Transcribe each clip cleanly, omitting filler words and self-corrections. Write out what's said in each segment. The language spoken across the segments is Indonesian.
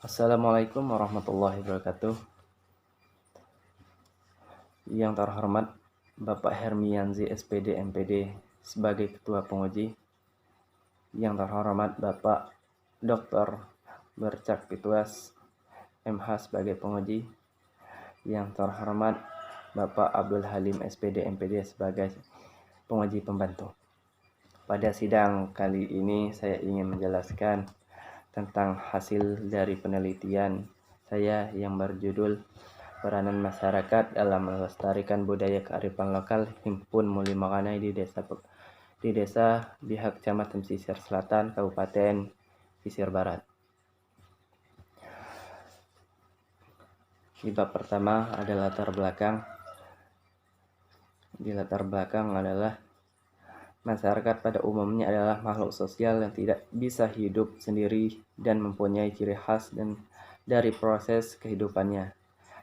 Assalamualaikum warahmatullahi wabarakatuh. Yang terhormat Bapak Hermianzi SPD MPD sebagai Ketua Penguji. Yang terhormat Bapak Dr. Bercak Pituas MH sebagai penguji. Yang terhormat Bapak Abdul Halim SPD MPD sebagai penguji pembantu. Pada sidang kali ini saya ingin menjelaskan tentang hasil dari penelitian saya yang berjudul Peranan Masyarakat dalam Melestarikan Budaya Kearifan Lokal Himpun Muli Makanai di Desa Bihak Kecamatan Pesisir Selatan, Kabupaten Pesisir Barat. Di bab pertama ada latar belakang. Di latar belakang adalah masyarakat pada umumnya adalah makhluk sosial yang tidak bisa hidup sendiri dan mempunyai ciri khas dari proses kehidupannya.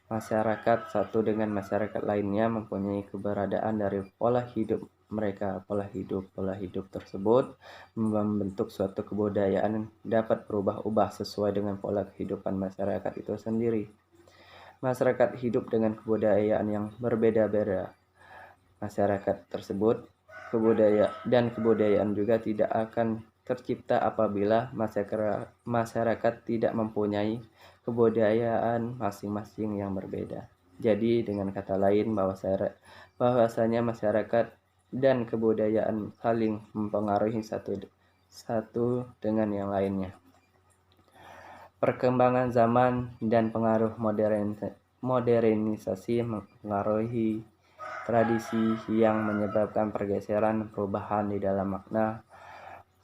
Masyarakat satu dengan masyarakat lainnya mempunyai keberadaan dari pola hidup mereka. Pola hidup tersebut membentuk suatu kebudayaan yang dapat berubah-ubah sesuai dengan pola kehidupan masyarakat itu sendiri. Masyarakat hidup dengan kebudayaan yang berbeda-beda. Masyarakat tersebut kebudayaan juga tidak akan tercipta apabila masyarakat tidak mempunyai kebudayaan masing-masing yang berbeda. Jadi dengan kata lain bahwasanya masyarakat dan kebudayaan saling mempengaruhi satu dengan yang lainnya. Perkembangan zaman dan pengaruh modernisasi mempengaruhi tradisi yang menyebabkan pergeseran perubahan di dalam makna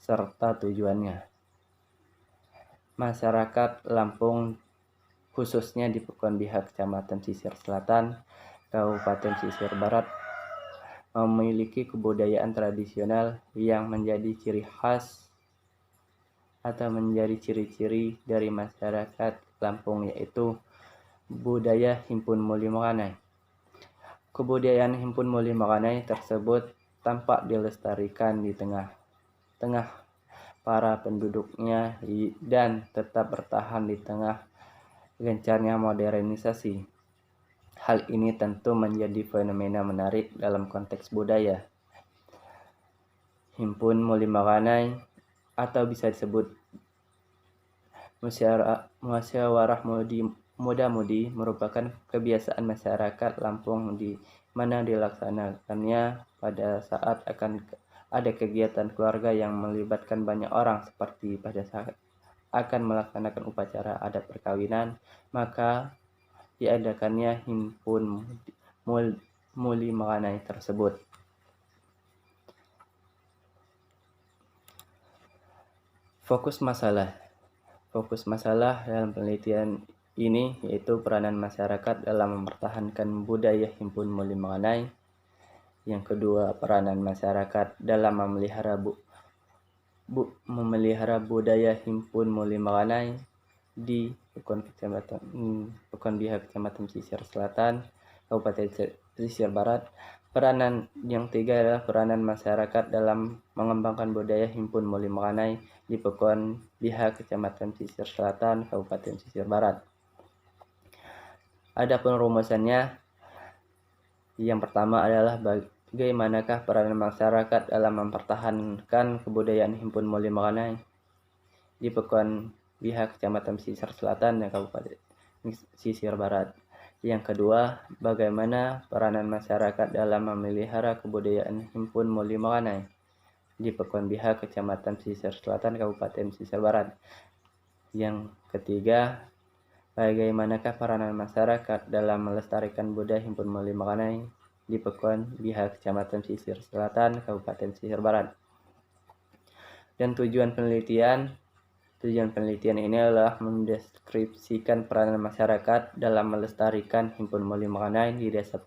serta tujuannya. Masyarakat Lampung, khususnya di Pekuan Bihak Kecamatan Pesisir Selatan, Kabupaten Pesisir Barat, memiliki kebudayaan tradisional yang menjadi ciri khas atau menjadi ciri-ciri dari masyarakat Lampung, yaitu budaya Himpun Muli Makanai. Kebudayaan Himpun Muli Makanai tersebut tampak dilestarikan di tengah para penduduknya dan tetap bertahan di tengah gencarnya modernisasi. Hal ini tentu menjadi fenomena menarik dalam konteks budaya. Himpun Muli Makanai atau bisa disebut musyawarah muda-mudi merupakan kebiasaan masyarakat Lampung di mana dilaksanakannya pada saat akan ada kegiatan keluarga yang melibatkan banyak orang, seperti pada saat akan melaksanakan upacara adat perkawinan, maka diadakannya Himpun Muli Makanai tersebut. Fokus masalah dalam penelitian ini yaitu peranan masyarakat dalam mempertahankan budaya Himpun Muli Makanai. Yang kedua, peranan masyarakat dalam memelihara budaya Himpun Muli Makanai di Pekuan Bihak Kecamatan Pesisir Selatan, Kabupaten Pesisir Barat. Peranan yang tiga adalah peranan masyarakat dalam mengembangkan budaya Himpun Muli Makanai di Pekuan Bihak Kecamatan Pesisir Selatan, Kabupaten Pesisir Barat. Adapun rumusannya, yang pertama adalah bagaimanakah peranan masyarakat dalam mempertahankan kebudayaan Himpun Muli Makanai di Pekuan Bihak Kecamatan Pesisir Selatan dan Kabupaten Pesisir Barat. Yang kedua, bagaimana peranan masyarakat dalam memelihara kebudayaan Himpun Muli Makanai di Pekuan Bihak Kecamatan Pesisir Selatan, Kabupaten Pesisir Barat. Yang ketiga, bagaimanakah peranan masyarakat dalam melestarikan budaya Himpun Muli Makanai di Pekuan Bihak Kecamatan Pesisir Selatan, Kabupaten Pesisir Barat. Dan tujuan penelitian ini adalah mendeskripsikan peranan masyarakat dalam melestarikan Himpun Muli Makanai di Desa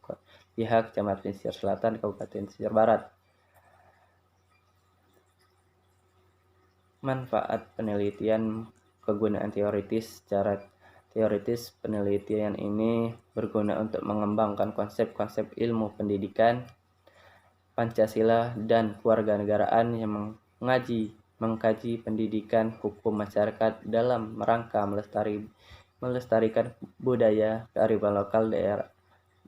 Bihak Kecamatan Pesisir Selatan, Kabupaten Pesisir Barat. Manfaat penelitian kegunaan teoritis. Secara teoritis, penelitian ini berguna untuk mengembangkan konsep-konsep ilmu pendidikan, Pancasila, dan kewarganegaraan yang mengaji mengkaji pendidikan hukum masyarakat dalam rangka melestarikan budaya kearifan lokal daerah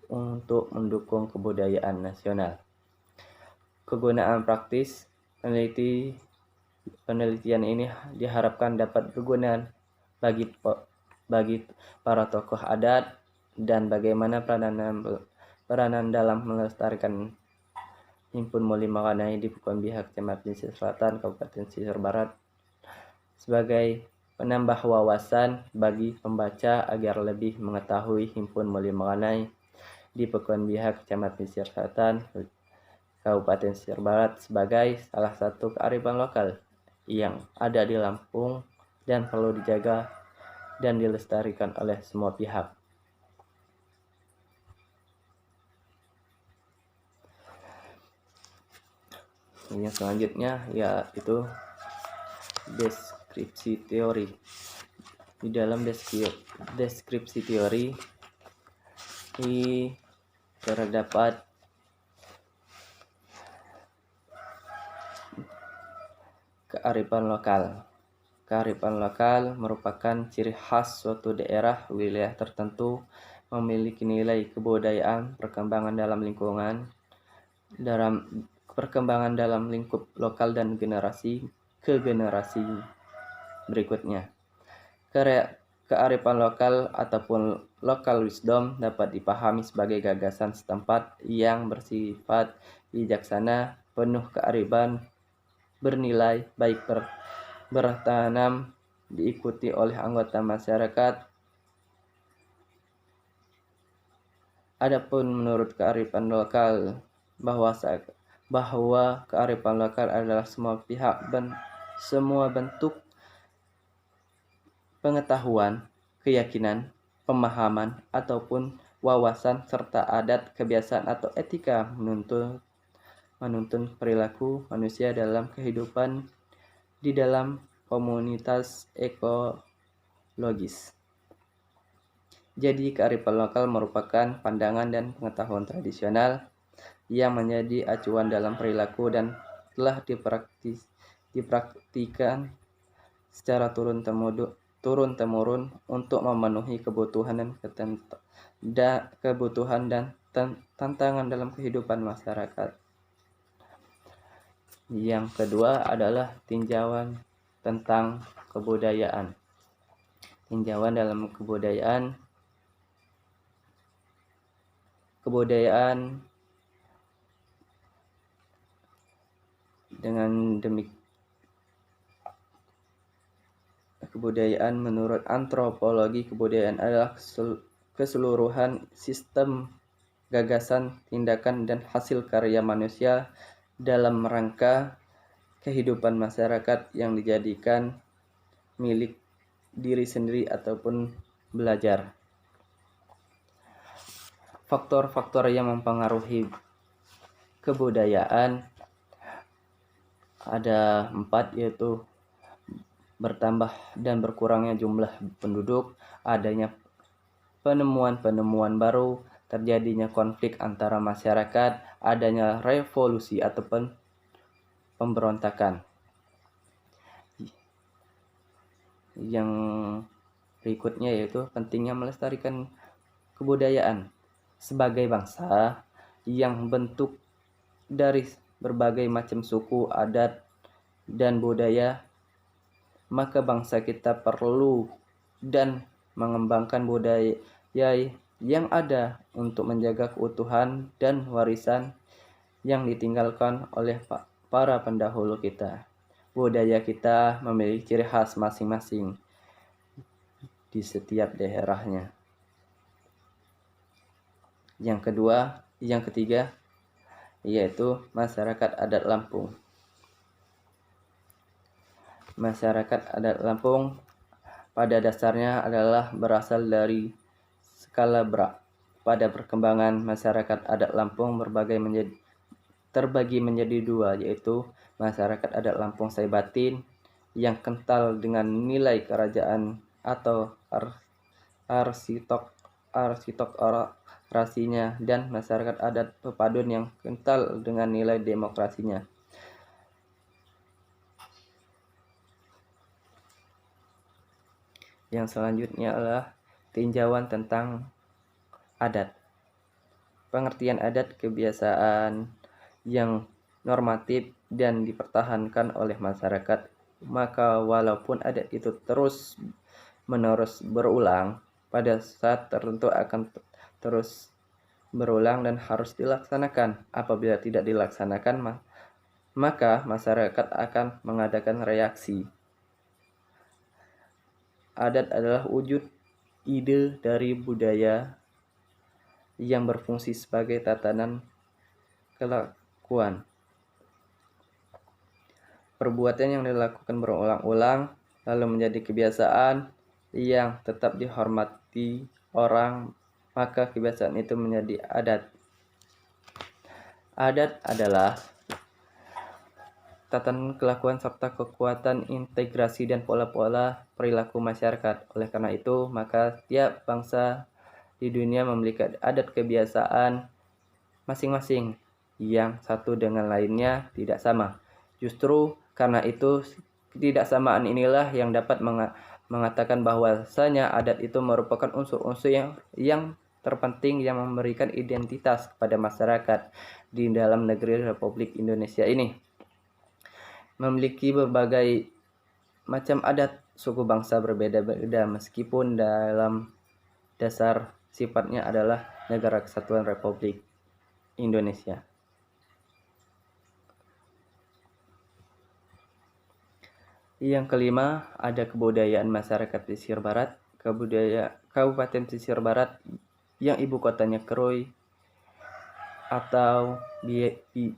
untuk mendukung kebudayaan nasional. Kegunaan praktis penelitian ini diharapkan dapat berguna bagi para tokoh adat dan bagaimana peranan dalam melestarikan Himpun Moli Makanai di Pukuan Bihak, Kecamatan Pesisir Selatan, Kabupaten Pesisir Barat, sebagai penambah wawasan bagi pembaca agar lebih mengetahui Himpun Moli Makanai di Pukuan Bihak, Kecamatan Pesisir Selatan, Kabupaten Pesisir Barat sebagai salah satu kearifan lokal yang ada di Lampung dan perlu dijaga dan dilestarikan oleh semua pihak. Yang selanjutnya yaitu deskripsi teori. Di dalam deskripsi teori terdapat kearifan lokal. Kearifan lokal merupakan ciri khas suatu daerah wilayah tertentu, memiliki nilai kebudayaan, perkembangan dalam lingkup lokal dan generasi ke generasi berikutnya. Kearifan lokal ataupun local wisdom dapat dipahami sebagai gagasan setempat yang bersifat bijaksana, penuh kearifan, bernilai baik bertanam, diikuti oleh anggota masyarakat. Adapun menurut kearifan lokal bahwa kearifan lokal adalah semua pihak dan semua bentuk pengetahuan, keyakinan, pemahaman, ataupun wawasan serta adat, kebiasaan atau etika menuntun perilaku manusia dalam kehidupan di dalam komunitas ekologis. Jadi kearifan lokal merupakan pandangan dan pengetahuan tradisional yang menjadi acuan dalam perilaku dan telah dipraktikkan secara turun-temurun untuk memenuhi kebutuhan dan tantangan dalam kehidupan masyarakat. Yang kedua adalah tinjauan tentang kebudayaan. Tinjauan dalam kebudayaan kebudayaan menurut antropologi kebudayaan adalah keseluruhan sistem gagasan, tindakan, dan hasil karya manusia dalam rangka kehidupan masyarakat yang dijadikan milik diri sendiri ataupun belajar. Faktor-faktor yang mempengaruhi kebudayaan ada 4, yaitu bertambah dan berkurangnya jumlah penduduk, adanya penemuan baru, terjadinya konflik antara masyarakat, adanya revolusi ataupun pemberontakan. Yang berikutnya yaitu pentingnya melestarikan kebudayaan sebagai bangsa yang bentuk dari berbagai macam suku, adat, dan budaya, maka bangsa kita perlu dan mengembangkan budaya yang ada untuk menjaga keutuhan dan warisan yang ditinggalkan oleh para pendahulu kita. Budaya kita memiliki ciri khas masing-masing di setiap daerahnya. Yang ketiga yaitu masyarakat adat Lampung. Masyarakat adat Lampung pada dasarnya adalah berasal dari skala berat. Pada perkembangan masyarakat adat Lampung terbagi menjadi 2, yaitu masyarakat adat Lampung Saibatin yang kental dengan nilai kerajaan atau aristokrasinya, dan masyarakat adat Pepadun yang kental dengan nilai demokrasinya. Yang selanjutnya adalah tinjauan tentang adat. Pengertian adat kebiasaan yang normatif dan dipertahankan oleh masyarakat. Maka walaupun adat itu terus menerus berulang, pada saat tertentu akan terus berulang dan harus dilaksanakan. Apabila tidak dilaksanakan, maka masyarakat akan mengadakan reaksi. Adat adalah wujud ide dari budaya yang berfungsi sebagai tatanan kelakuan. Perbuatan yang dilakukan berulang-ulang lalu menjadi kebiasaan yang tetap dihormati orang, maka kebiasaan itu menjadi adat. Adat adalah tatanan kelakuan serta kekuatan integrasi dan pola-pola perilaku masyarakat. Oleh karena itu, maka tiap bangsa di dunia memiliki adat kebiasaan masing-masing yang satu dengan lainnya tidak sama. Justru karena itu, ketidaksamaan inilah yang dapat mengatakan bahwasanya adat itu merupakan unsur-unsur yang terpenting yang memberikan identitas kepada masyarakat di dalam negeri Republik Indonesia ini. Memiliki berbagai macam adat suku bangsa berbeda-beda meskipun dalam dasar sifatnya adalah negara kesatuan Republik Indonesia. Yang kelima, ada kebudayaan masyarakat pesisir barat. Kabupaten Pesisir Barat yang ibu kotanya Krui atau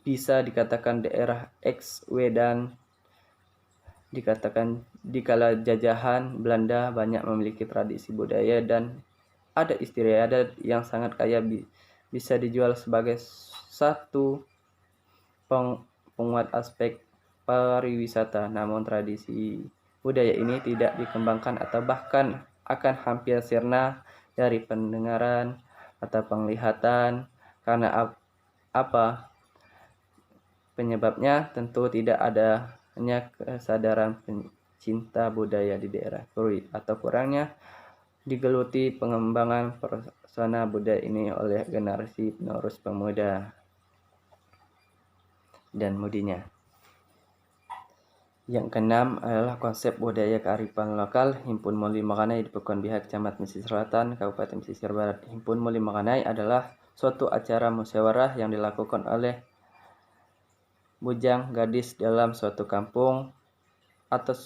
bisa dikatakan daerah ex-Wedan, dikatakan dikala jajahan Belanda banyak memiliki tradisi budaya dan adat istiadat yang sangat kaya, bisa dijual sebagai satu penguat aspek pariwisata. Namun tradisi budaya ini tidak dikembangkan atau bahkan akan hampir sirna dari pendengaran atau penglihatan. Karena apa penyebabnya? Tentu tidak adanya kesadaran pencinta budaya di daerah Krui atau kurangnya digeluti pengembangan persona budaya ini oleh generasi penerus pemuda dan mudinya. Yang keenam adalah konsep budaya kearifan lokal. Himpun Moli Makanai di Pekuan Bihak, Kecamatan Pesisir Selatan, Kabupaten Pesisir Barat. Himpun Moli Makanai adalah suatu acara musyawarah yang dilakukan oleh bujang gadis dalam suatu kampung atau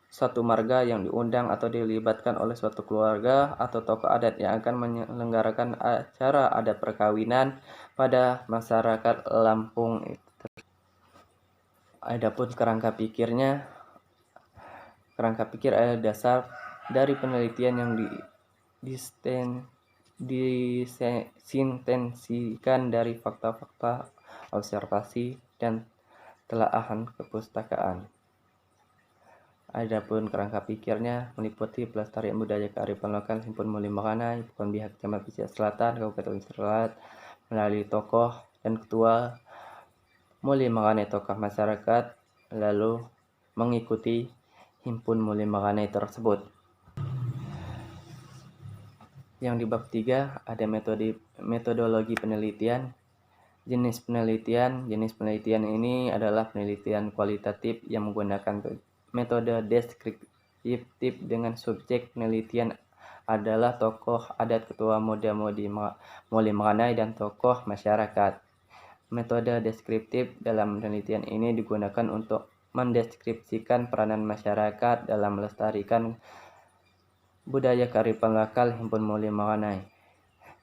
satu marga yang diundang atau dilibatkan oleh suatu keluarga atau tokoh adat yang akan menyelenggarakan acara adat perkawinan pada masyarakat Lampung itu. Adapun kerangka pikir adalah dasar dari penelitian yang disintensikan dari fakta-fakta observasi dan telaahan kepustakaan. Adapun kerangka pikirnya meliputi pelestarian budaya kearifan lokal Himpun Moli Makanai, Pekuan Bihak, Kecamatan Pesisir Selatan, Kabupaten Pesisir Selatan, melalui tokoh dan ketua Moli Makanai tokoh masyarakat lalu mengikuti Himpun Moli Makanai tersebut. Yang di bab 3 ada metodologi penelitian. Jenis penelitian ini adalah penelitian kualitatif yang menggunakan metode deskriptif dengan subjek penelitian adalah tokoh adat, ketua Moli Makanai, dan tokoh masyarakat. Metode deskriptif dalam penelitian ini digunakan untuk mendeskripsikan peranan masyarakat dalam melestarikan budaya kearifan lokal Himpun Moli Makanai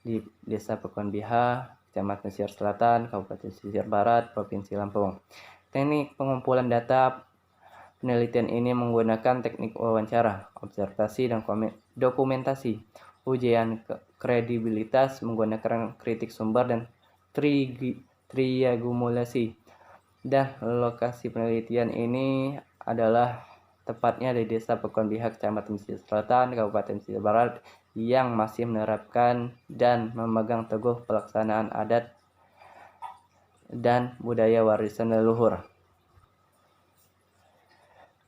di Desa Pekuan Bihak, Kecamatan Pesisir Selatan, Kabupaten Pesisir Barat, Provinsi Lampung. Teknik pengumpulan data penelitian ini menggunakan teknik wawancara, observasi, dan dokumentasi. Ujian kredibilitas menggunakan kritik sumber dan triangulasi. Dan lokasi penelitian ini adalah tepatnya di Desa Pekuan Bihak, Kecamatan Pesisir Selatan, Kabupaten Pesisir Barat, yang masih menerapkan dan memegang teguh pelaksanaan adat dan budaya warisan leluhur.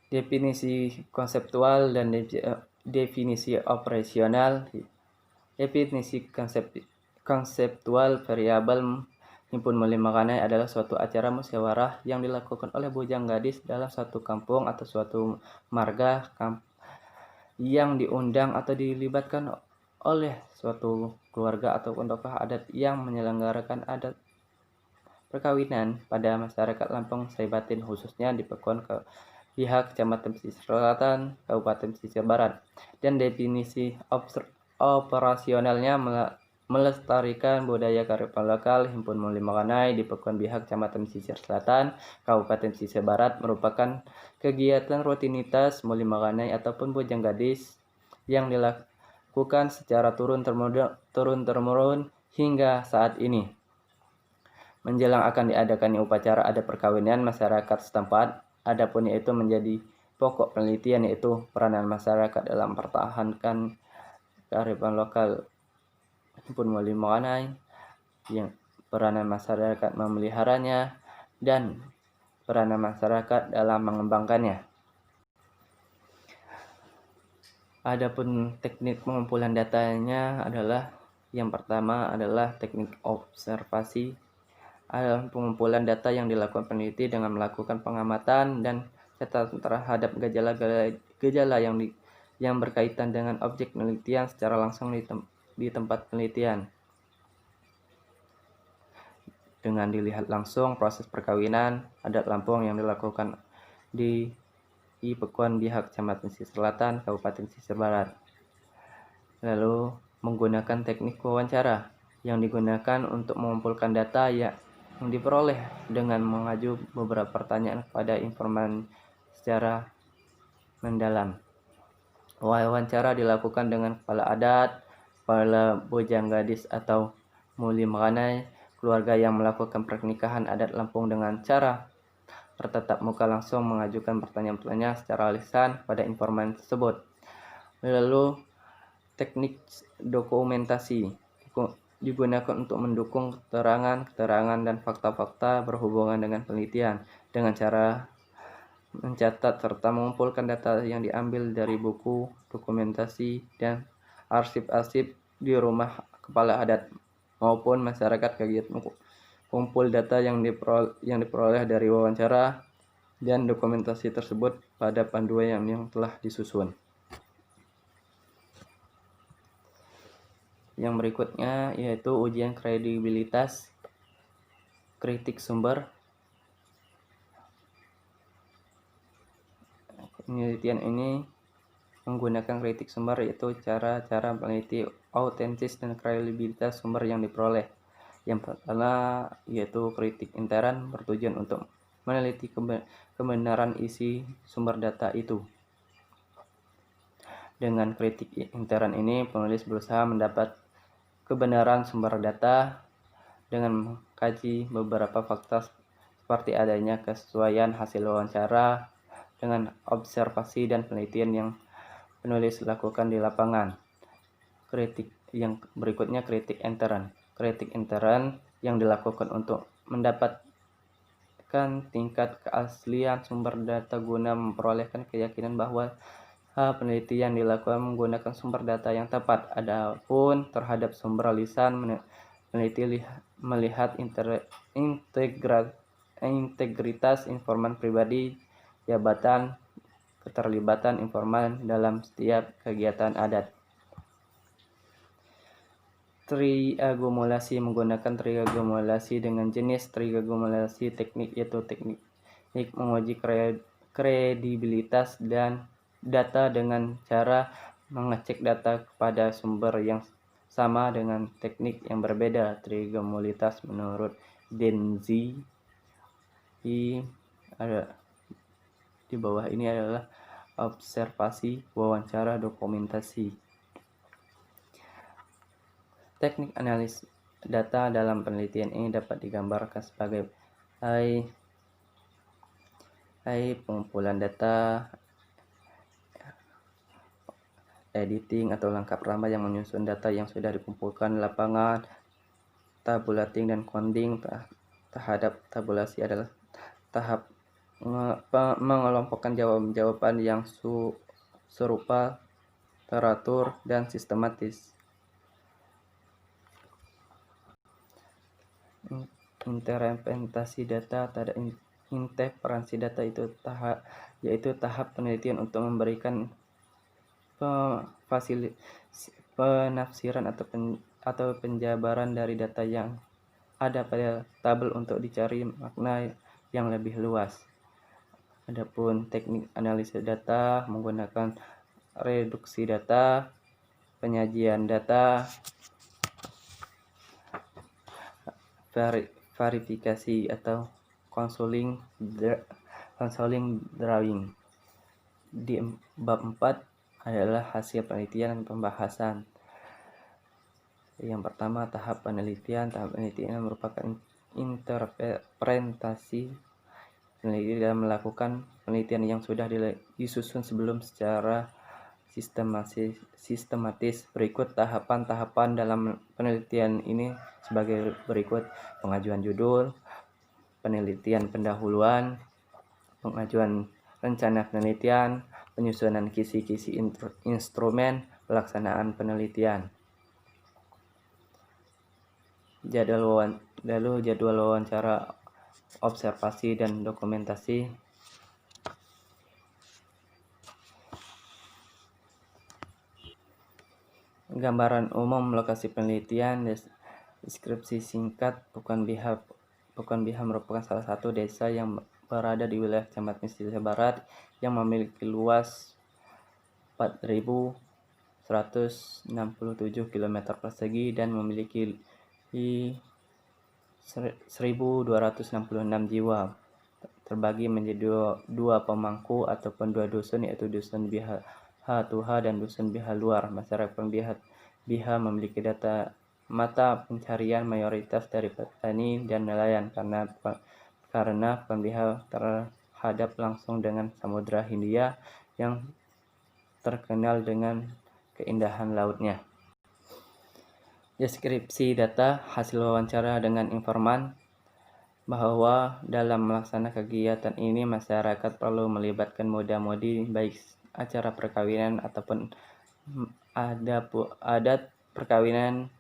Definisi konseptual dan definisi operasional, definisi konseptual variabel himpun mulia makanai adalah suatu acara musyawarah yang dilakukan oleh bujang gadis dalam suatu kampung atau suatu marga yang diundang atau dilibatkan oleh suatu keluarga ataupun tokoh adat yang menyelenggarakan adat perkawinan pada masyarakat Lampung Saibatin, khususnya di Pekuan ke pihak Kecamatan Pesisir Selatan, Kabupaten Pesisir Barat. Dan definisi operasionalnya melestarikan budaya kearifan lokal himpun mulia makanai di Pekuan pihak Kecamatan Pesisir Selatan, Kabupaten Pesisir Barat merupakan kegiatan rutinitas mulia makanai ataupun bujang gadis yang dilakukan secara turun-temurun hingga saat ini. Menjelang akan diadakannya upacara adat perkawinan masyarakat setempat, adapun yaitu menjadi pokok penelitian, yaitu peranan masyarakat dalam mempertahankan kearifan lokal himpun mulia makanai, yang peranan masyarakat memeliharanya, dan peranan masyarakat dalam mengembangkannya. Adapun teknik pengumpulan datanya adalah yang pertama adalah teknik observasi. Adalah pengumpulan data yang dilakukan peneliti dengan melakukan pengamatan dan catatan terhadap gejala yang berkaitan dengan objek penelitian secara langsung di tempat penelitian. Dengan dilihat langsung proses perkawinan adat Lampung yang dilakukan di Pekuan pihak Kecamatan Pesisir Selatan, Kabupaten Pesisir Barat. Lalu menggunakan teknik wawancara yang digunakan untuk mengumpulkan data yang diperoleh dengan mengaju beberapa pertanyaan kepada informan secara mendalam. Wawancara dilakukan dengan kepala adat, kepala bujang gadis atau mulia makanai, keluarga yang melakukan pernikahan adat Lampung dengan cara bertatap muka langsung mengajukan pertanyaan-pertanyaan secara lisan pada informan tersebut. Lalu teknik dokumentasi digunakan untuk mendukung keterangan dan fakta-fakta berhubungan dengan penelitian dengan cara mencatat serta mengumpulkan data yang diambil dari buku, dokumentasi, dan arsip-arsip di rumah kepala adat maupun masyarakat. Kegiatan kumpul data yang diperoleh dari wawancara dan dokumentasi tersebut pada panduan yang telah disusun. Yang berikutnya yaitu ujian kredibilitas kritik sumber. Penelitian ini menggunakan kritik sumber, yaitu cara-cara meneliti autentis dan kredibilitas sumber yang diperoleh. Yang pertama yaitu kritik intern, bertujuan untuk meneliti kebenaran isi sumber data itu. Dengan kritik intern ini, penulis berusaha mendapat kebenaran sumber data dengan mengkaji beberapa fakta seperti adanya kesesuaian hasil wawancara dengan observasi dan penelitian yang penulis lakukan di lapangan. Kritik yang berikutnya kritik intern. Kritik intern yang dilakukan untuk mendapatkan tingkat keaslian sumber data guna memperolehkan keyakinan bahwa penelitian dilakukan menggunakan sumber data yang tepat. Adapun terhadap sumber lisan, peneliti melihat integritas informan pribadi, jabatan, keterlibatan informan dalam setiap kegiatan adat. Triagumulasi menggunakan triagumulasi dengan jenis triagumulasi teknik, yaitu teknik menguji kredibilitas dan data dengan cara mengecek data kepada sumber yang sama dengan teknik yang berbeda. Triagumulitas menurut Denzi di bawah ini adalah observasi, wawancara, dokumentasi. Teknik analis data dalam penelitian ini dapat digambarkan sebagai pengumpulan data, editing atau lengkap ramah yang menyusun data yang sudah dikumpulkan di lapangan. Tabulating dan coding terhadap tabulasi adalah tahap mengelompokkan jawaban yang serupa teratur, dan sistematis. Interpretasi data. Interpretasi data yaitu tahap penelitian untuk memberikan penafsiran atau penjabaran dari data yang ada pada tabel untuk dicari makna yang lebih luas. Adapun teknik analisis data menggunakan reduksi data, penyajian data, verifikasi atau counseling drawing. Di bab 4 adalah hasil penelitian dan pembahasan. Yang pertama, tahap penelitian. Tahap penelitian merupakan interpretasi peneliti dalam melakukan penelitian yang sudah disusun sebelum secara sistematis. Berikut tahapan-tahapan dalam penelitian ini sebagai berikut: pengajuan judul, penelitian pendahuluan, pengajuan rencana penelitian, penyusunan kisi-kisi instrumen, pelaksanaan penelitian. Jadwal wawancara, observasi dan dokumentasi. Gambaran umum lokasi penelitian. Deskripsi singkat. Pukuan Biha merupakan salah satu desa yang berada di wilayah Kecamatan Pesisir Barat yang memiliki luas 4.167 km persegi dan memiliki 1.266 jiwa, terbagi menjadi dua pemangku ataupun dua dusun, yaitu Dusun Biha Tuha dan Dusun Biha Luar. Masyarakat Biha memiliki mata pencarian mayoritas dari petani dan nelayan karena Biha terhadap langsung dengan Samudra Hindia yang terkenal dengan keindahan lautnya. Deskripsi data. Hasil wawancara dengan informan bahwa dalam melaksanakan kegiatan ini masyarakat perlu melibatkan muda-mudi baik acara perkawinan ataupun adat perkawinan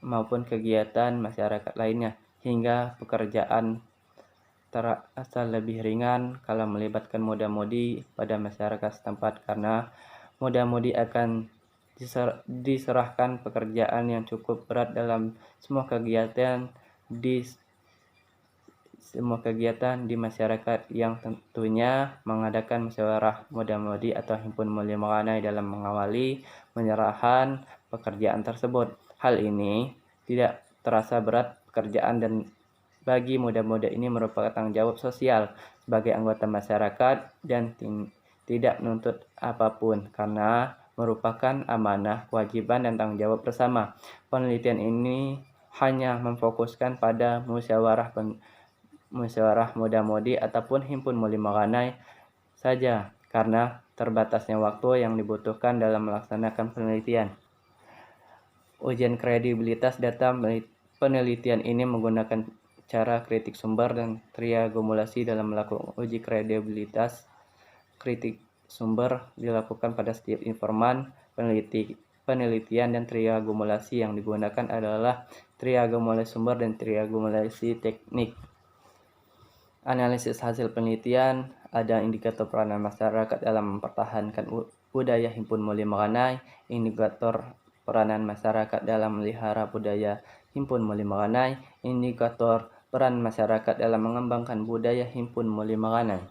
maupun kegiatan masyarakat lainnya, hingga pekerjaan terasa lebih ringan kalau melibatkan muda-mudi pada masyarakat setempat, karena muda-mudi akan diserahkan pekerjaan yang cukup berat dalam semua kegiatan di masyarakat, yang tentunya mengadakan musyawarah muda-mudi atau himpun mulia meranai dalam mengawali penyerahan pekerjaan tersebut. Hal ini tidak terasa berat pekerjaan dan bagi muda-mudi ini merupakan tanggung jawab sosial sebagai anggota masyarakat dan tidak menuntut apapun karena merupakan amanah, kewajiban, dan tanggung jawab bersama. Penelitian ini hanya memfokuskan pada musyawarah muda-mudi ataupun himpun mulia meranai saja karena terbatasnya waktu yang dibutuhkan dalam melaksanakan penelitian. Ujian kredibilitas data. Penelitian ini menggunakan cara kritik sumber dan triangulasi dalam melakukan uji kredibilitas. Kritik sumber dilakukan pada setiap informan penelitian, dan triangulasi yang digunakan adalah triangulasi sumber dan triangulasi teknik. Analisis hasil penelitian. Ada indikator peranan masyarakat dalam mempertahankan budaya himpun mulia meranai, indikator peranan masyarakat dalam melihara budaya himpun mulia meranai, indikator peran masyarakat dalam mengembangkan budaya himpun mulia meranai.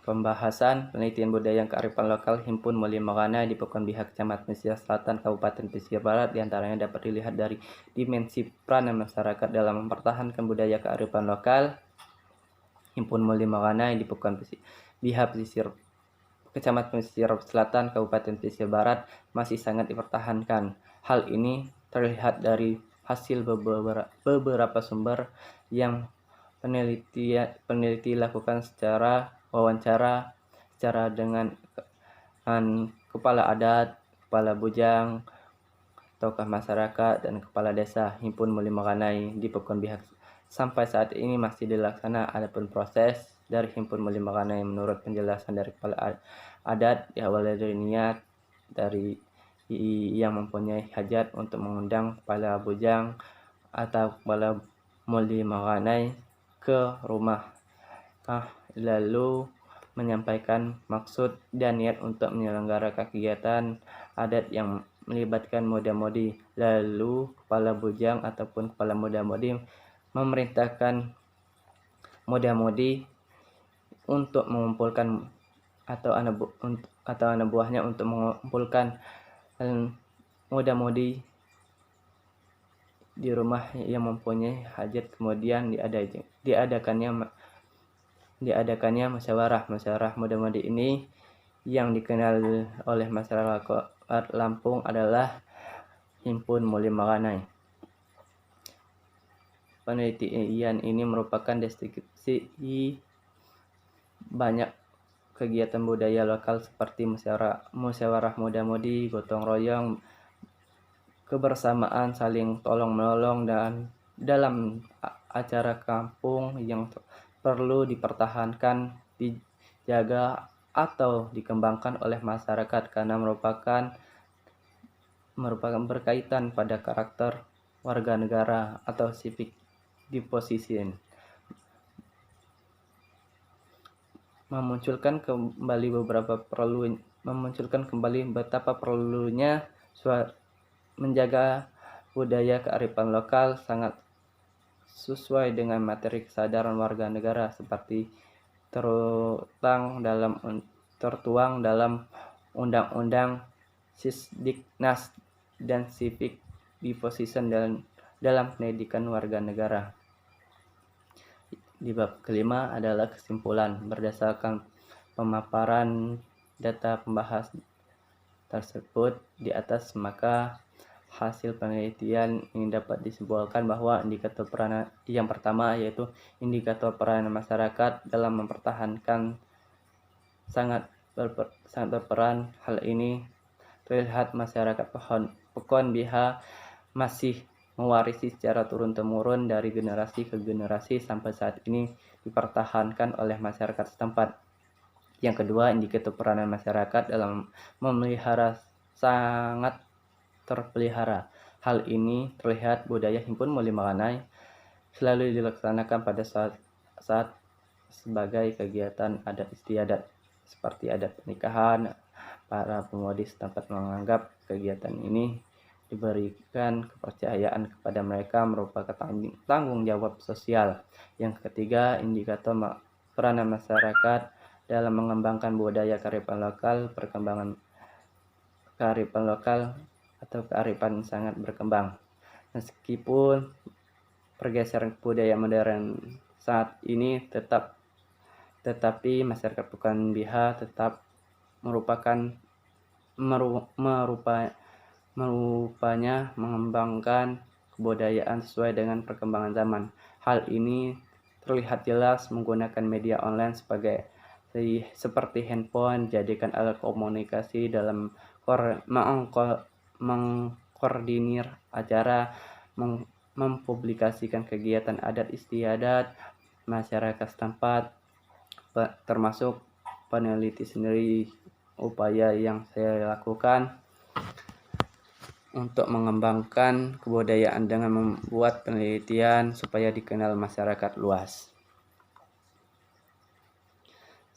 Pembahasan penelitian budaya kearifan lokal himpun mulia meranai di Pukuan Biha, Kecamatan Pesisir Selatan, Kabupaten Pesisir Barat. Di antaranya dapat dilihat dari dimensi peranan masyarakat dalam mempertahankan budaya kearifan lokal himpun mulia meranai di Pukuan Biha, Kecamatan Pesisir Selatan, Kabupaten Pesisir Barat masih sangat dipertahankan. Hal ini terlihat dari hasil beberapa sumber yang peneliti lakukan secara wawancara dengan kepala adat, kepala bujang, tokoh masyarakat, dan kepala desa himpun mulia meranai di Pukuan Biha. Sampai saat ini masih dilaksanakan. Adapun proses dari Himpun Mulia Makanai. Menurut penjelasan dari kepala adat, diawali dari niat dari yang mempunyai hajat untuk mengundang kepala bujang atau kepala Mulia Makanai ke rumah, lalu menyampaikan maksud dan niat untuk menyelenggarakan kegiatan adat yang melibatkan muda-mudi. Lalu kepala bujang ataupun kepala muda-mudi memerintahkan muda-mudi untuk mengumpulkan atau anak buahnya untuk mengumpulkan muda-mudi di rumah yang mempunyai hajat, kemudian diadakannya musyawarah muda-mudi ini yang dikenal oleh masyarakat Lampung adalah Himpun Mulia Makanai. Penelitian ini merupakan deskripsi banyak kegiatan budaya lokal seperti musyawarah muda-mudi, gotong royong, kebersamaan, saling tolong-menolong, dan dalam acara kampung yang perlu dipertahankan, dijaga, atau dikembangkan oleh masyarakat karena merupakan berkaitan pada karakter warga negara atau civic disposition. Memunculkan kembali betapa perlunya menjaga budaya kearifan lokal sangat sesuai dengan materi kesadaran warga negara seperti tertuang dalam Undang-Undang Sisdiknas dan Civic Disposition dalam pendidikan warga negara. Di bab kelima adalah kesimpulan. Berdasarkan pemaparan data pembahas tersebut di atas, maka hasil penelitian ini dapat disimpulkan bahwa indikator peranan yang pertama yaitu indikator peranan masyarakat dalam mempertahankan sangat berperan. Hal ini terlihat masyarakat Pekon Biha masih mewarisi secara turun-temurun dari generasi ke generasi sampai saat ini dipertahankan oleh masyarakat setempat. Yang kedua, indikator peranan masyarakat dalam memelihara sangat terpelihara. Hal ini terlihat budaya Himpun Mulia Makanai selalu dilaksanakan pada saat sebagai kegiatan adat istiadat seperti adat pernikahan. Para pemudi setempat menganggap kegiatan ini diberikan kepercayaan kepada mereka merupakan tanggung jawab sosial. Yang ketiga, indikator peranan masyarakat dalam mengembangkan budaya kearifan lokal. Perkembangan kearifan lokal atau kearifan sangat berkembang. Meskipun pergeseran budaya modern saat ini tetapi masyarakat Pekon Biha tetap merupanya mengembangkan kebudayaan sesuai dengan perkembangan zaman. Hal ini terlihat jelas menggunakan media online seperti handphone, jadikan alat komunikasi dalam mengkoordinir acara, mempublikasikan kegiatan adat istiadat masyarakat setempat, termasuk peneliti sendiri. Upaya yang saya lakukan untuk mengembangkan kebudayaan dengan membuat penelitian supaya dikenal masyarakat luas.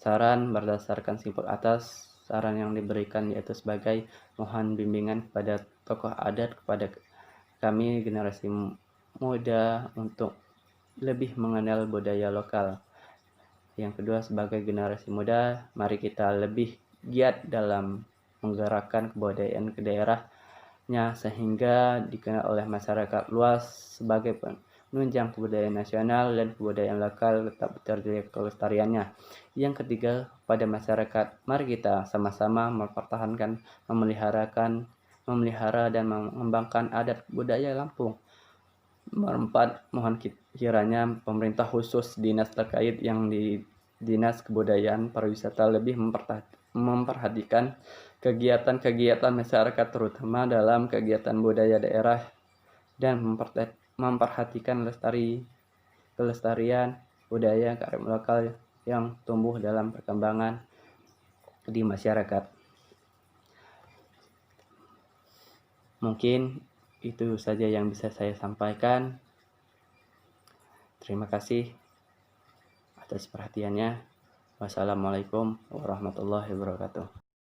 Saran berdasarkan simpul atas, saran yang diberikan yaitu sebagai mohon bimbingan kepada tokoh adat, kepada kami generasi muda untuk lebih mengenal budaya lokal. Yang kedua, sebagai generasi muda, mari kita lebih giat dalam menggerakkan kebudayaan ke daerahnya sehingga dikenal oleh masyarakat luas sebagai penunjang kebudayaan nasional dan kebudayaan lokal tetap terjaga kelestariannya. Yang ketiga, pada masyarakat, mari kita sama-sama mempertahankan, memelihara dan mengembangkan adat budaya Lampung. Berempat, mohon kiranya pemerintah khusus dinas terkait yang di Dinas Kebudayaan Pariwisata lebih memperhatikan kegiatan-kegiatan masyarakat terutama dalam kegiatan budaya daerah dan memperhatikan kelestarian budaya kearifan lokal yang tumbuh dalam perkembangan di masyarakat. Mungkin itu saja yang bisa saya sampaikan. Terima kasih atas perhatiannya. Wassalamualaikum warahmatullahi wabarakatuh.